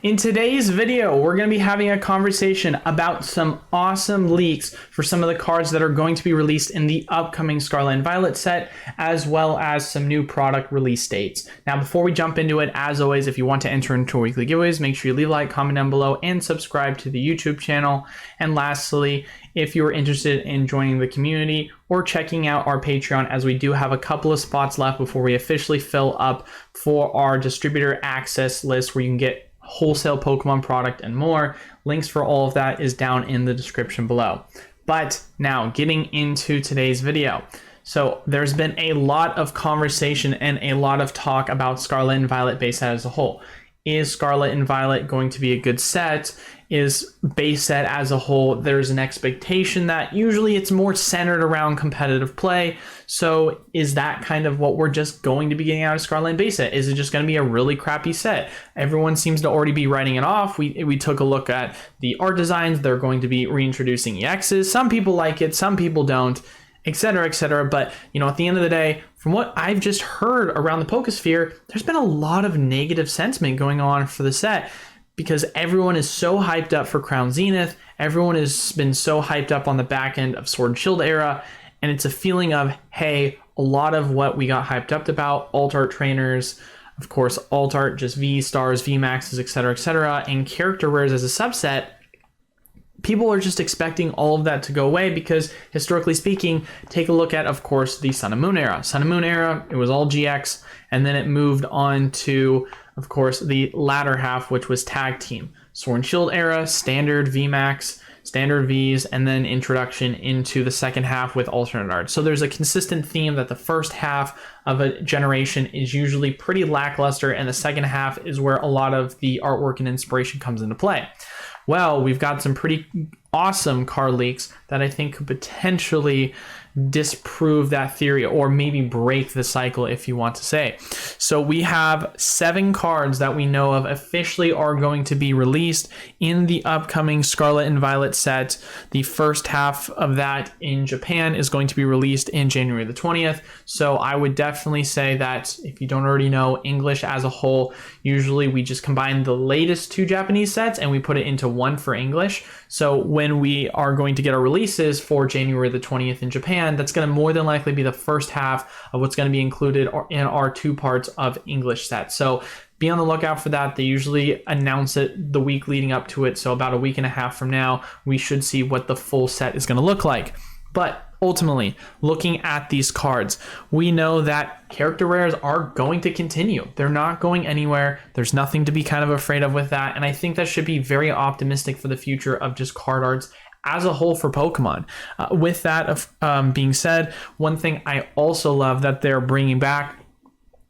In today's video, we're going to be having a conversation about some awesome leaks for some of the cards that are going to be released in the upcoming Scarlet and Violet set, as well as some new product release dates. Now, before we jump into it, as always, if you want to enter into our weekly giveaways, make sure you leave a like, comment down below, and subscribe to the YouTube channel. And lastly, if you're interested in joining the community or checking out our Patreon, as we do have a couple of spots left before we officially fill up for our distributor access list where you can get wholesale Pokemon product and more. Links for all of that is down in the description below. But now getting into today's video. So there's been a lot of conversation and a lot of talk about Scarlet and Violet base set as a whole. Is Scarlet and Violet going to be a good set? Is base set as a whole, there's an expectation that usually it's more centered around competitive play. So is that kind of what we're just going to be getting out of Scarlet and base set? Is it just going to be a really crappy set? Everyone seems to already be writing it off. We took a look at the art designs. They're going to be reintroducing EXs. Some people like it, some people don't, etc., etc. But, you know, at the end of the day, from what I've just heard around the Pokésphere, there's been a lot of negative sentiment going on for the set because everyone is so hyped up for Crown Zenith. Everyone has been so hyped up on the back end of Sword and Shield era. And it's a feeling of, hey, a lot of what we got hyped up about, alt art trainers, of course, alt art, just V stars, V maxes, etc., and character rares as a subset, people are just expecting all of that to go away because, historically speaking, take a look at, of course, the Sun and Moon era. Sun and Moon era, it was all GX, and then it moved on to, of course, the latter half, which was Tag Team. Sword and Shield era, Standard, VMAX, Standard Vs, and then introduction into the second half with alternate art. So there's a consistent theme that the first half of a generation is usually pretty lackluster, and the second half is where a lot of the artwork and inspiration comes into play. Well, we've got some pretty awesome card leaks that I think could potentially disprove that theory or maybe break the cycle, if you want to say. So we have 7 cards that we know of officially are going to be released in the upcoming Scarlet and Violet set. The first half of that in Japan is going to be released in January the 20th. So I would definitely say that if you don't already know, English as a whole, usually we just combine the latest 2 Japanese sets and we put it into one for English. So when we are going to get our releases for January the 20th in Japan, that's going to more than likely be the first half of what's going to be included in our 2 parts of English sets. So be on the lookout for that. They usually announce it the week leading up to it. So about a week and a half from now, we should see what the full set is going to look like. But ultimately, looking at these cards, we know that character rares are going to continue. They're not going anywhere. There's nothing to be kind of afraid of with that. And I think that should be very optimistic for the future of just card arts as a whole for Pokemon. With that being said, one thing I also love that they're bringing back,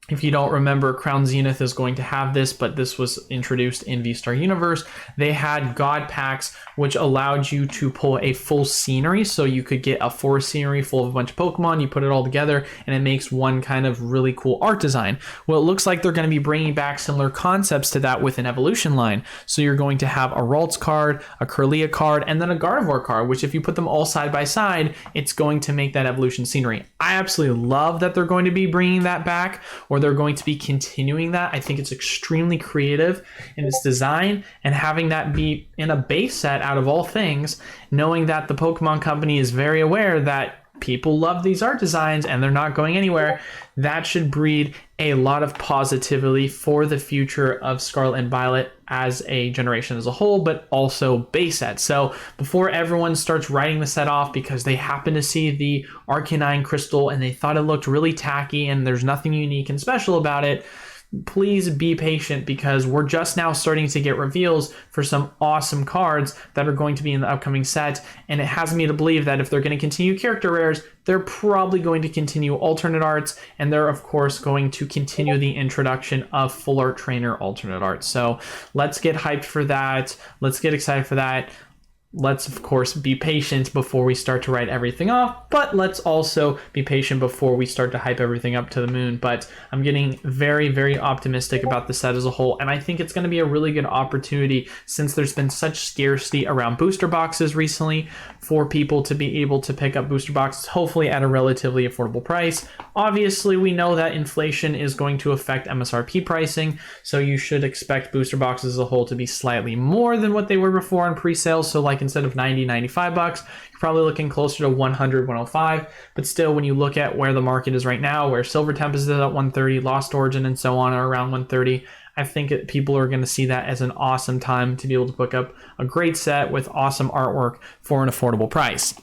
if you don't remember, Crown Zenith is going to have this, but this was introduced in V-Star Universe. They had God Packs, which allowed you to pull a full scenery. So you could get a forest scenery full of a bunch of Pokemon, you put it all together, and it makes one kind of really cool art design. Well, it looks like they're going to be bringing back similar concepts to that with an evolution line. So you're going to have a Ralts card, a Kirlia card, and then a Gardevoir card, which if you put them all side by side, it's going to make that evolution scenery. I absolutely love that they're going to be bringing that back, or they're going to be continuing that. I think it's extremely creative in its design, and having that be in a base set out of all things, knowing that the Pokemon Company is very aware that people love these art designs and they're not going anywhere, that should breed a lot of positivity for the future of Scarlet and Violet as a generation as a whole, but also base set. So before everyone starts writing the set off because they happen to see the Arcanine Crystal and they thought it looked really tacky and there's nothing unique and special about it, please be patient because we're just now starting to get reveals for some awesome cards that are going to be in the upcoming set. And it has me to believe that if they're going to continue character rares, they're probably going to continue alternate arts. And they're, of course, going to continue the introduction of full art trainer alternate arts. So let's get hyped for that. Let's get excited for that. let's of course be patient before we start to write everything off, but let's also be patient before we start to hype everything up to the moon. But I'm getting very, very optimistic about the set as a whole, and I think it's going to be a really good opportunity, since there's been such scarcity around booster boxes recently, for people to be able to pick up booster boxes, hopefully at a relatively affordable price. Obviously, we know that inflation is going to affect MSRP pricing, so you should expect booster boxes as a whole to be slightly more than what they were before on pre-sale. So like instead of 90, 95 bucks, you're probably looking closer to 100, 105. But still, when you look at where the market is right now, where Silver Tempest is at 130, Lost Origin and so on are around 130, I think people are going to see that as an awesome time to be able to pick up a great set with awesome artwork for an affordable price.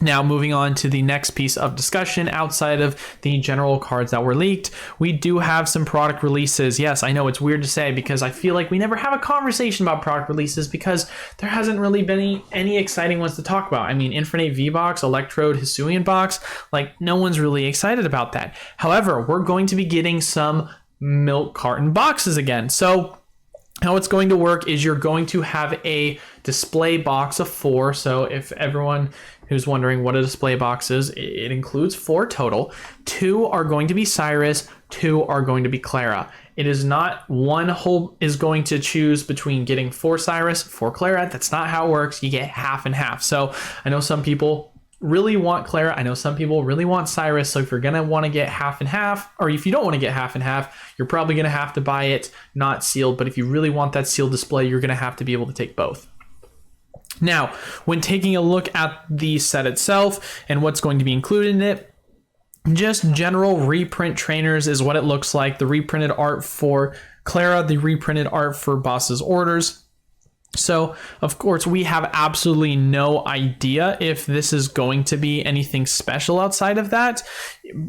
Now, moving on to the next piece of discussion outside of the general cards that were leaked, we do have some product releases. Yes, I know it's weird to say, because I feel like we never have a conversation about product releases because there hasn't really been any exciting ones to talk about. I mean, Infinite V-Box, Electrode, Hisuian Box, like no one's really excited about that. However, we're going to be getting some milk carton boxes again. So how it's going to work is you're going to have a display box of 4. So if everyone who's wondering what a display box is, it includes 4 total. 2 are going to be Cyrus, 2 are going to be Clara. It is not one whole is going to choose between getting 4 Cyrus, 4 Clara. That's not how it works. You get half and half. So I know some people really want Clara. I know some people really want Cyrus. So if you're going to want to get half and half, or if you don't want to get half and half, you're probably going to have to buy it not sealed. But if you really want that sealed display, you're going to have to be able to take both. Now, when taking a look at the set itself and what's going to be included in it, just general reprint trainers is what it looks like. The reprinted art for Clara, the reprinted art for Boss's Orders. So, of course, we have absolutely no idea if this is going to be anything special outside of that.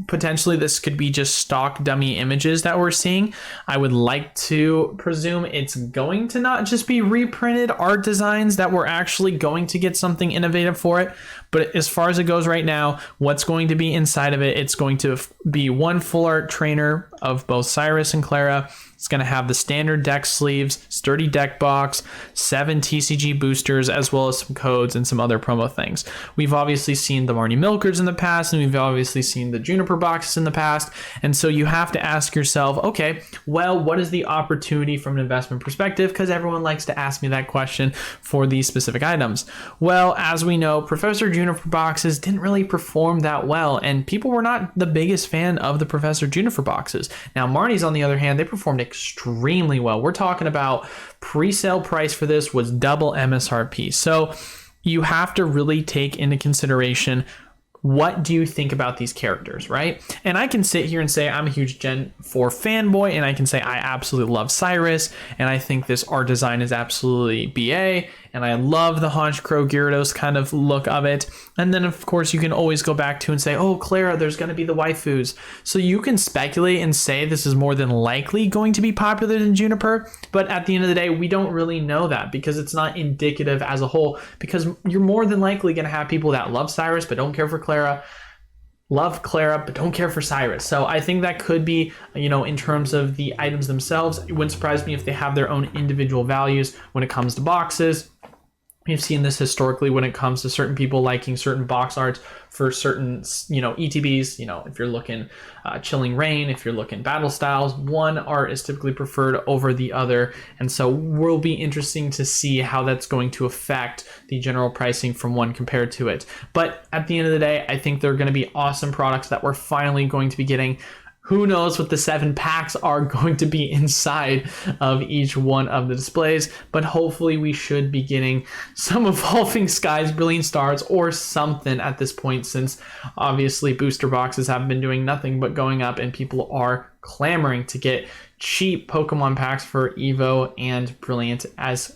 Potentially, this could be just stock dummy images that we're seeing. I would like to presume it's going to not just be reprinted art designs, that we're actually going to get something innovative for it. But as far as it goes right now, what's going to be inside of it, it's going to be one full art trainer of both Cyrus and Clara. It's going to have the standard deck sleeves, sturdy deck box, 7 TCG boosters, as well as some codes and some other promo things. We've obviously seen the Marnie Milkers in the past, and we've obviously seen the Juniper boxes in the past. And so you have to ask yourself, okay, well, what is the opportunity from an investment perspective? Because everyone likes to ask me that question for these specific items. Well, as we know, Professor Juniper boxes didn't really perform that well, and people were not the biggest fan of the Professor Juniper boxes. Now, Marnie's, on the other hand, they performed extremely well. We're talking about pre-sale price for this was double MSRP. So you have to really take into consideration, what do you think about these characters, right? And I can sit here and say I'm a huge Gen 4 fanboy, and I can say I absolutely love Cyrus, and I think this art design is absolutely BA, and I love the Haunch Crow Gyarados kind of look of it. And then, of course, you can always go back to and say, oh, Clara, there's going to be the waifus. So you can speculate and say this is more than likely going to be popular than Juniper, but at the end of the day, we don't really know that because it's not indicative as a whole, because you're more than likely going to have people that love Cyrus but don't care for Clara, love Clara but don't care for Cyrus. So I think that could be, in terms of the items themselves, it wouldn't surprise me if they have their own individual values when it comes to boxes. We've seen this historically when it comes to certain people liking certain box arts for certain, ETBs. If you're looking Chilling Reign, if you're looking Battle Styles, one art is typically preferred over the other. And so will be interesting to see how that's going to affect the general pricing from one compared to it. But at the end of the day, I think they're going to be awesome products that we're finally going to be getting. Who knows what the 7 packs are going to be inside of each one of the displays, but hopefully we should be getting some Evolving Skies, Brilliant Stars, or something at this point, since obviously booster boxes have been doing nothing but going up, and people are clamoring to get cheap Pokemon packs for Evo and Brilliant as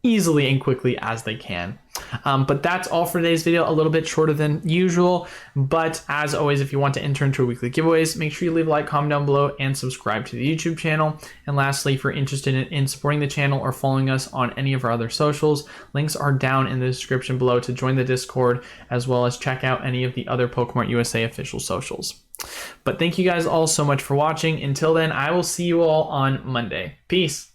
easily and quickly as they can. But that's all for today's video, a little bit shorter than usual. But as always, if you want to enter into our weekly giveaways, make sure you leave a like, comment down below, and subscribe to the YouTube channel. And lastly, if you're interested in supporting the channel or following us on any of our other socials, links are down in the description below to join the Discord, as well as check out any of the other PokemartUSA official socials. But thank you guys all so much for watching. Until then, I will see you all on Monday. Peace.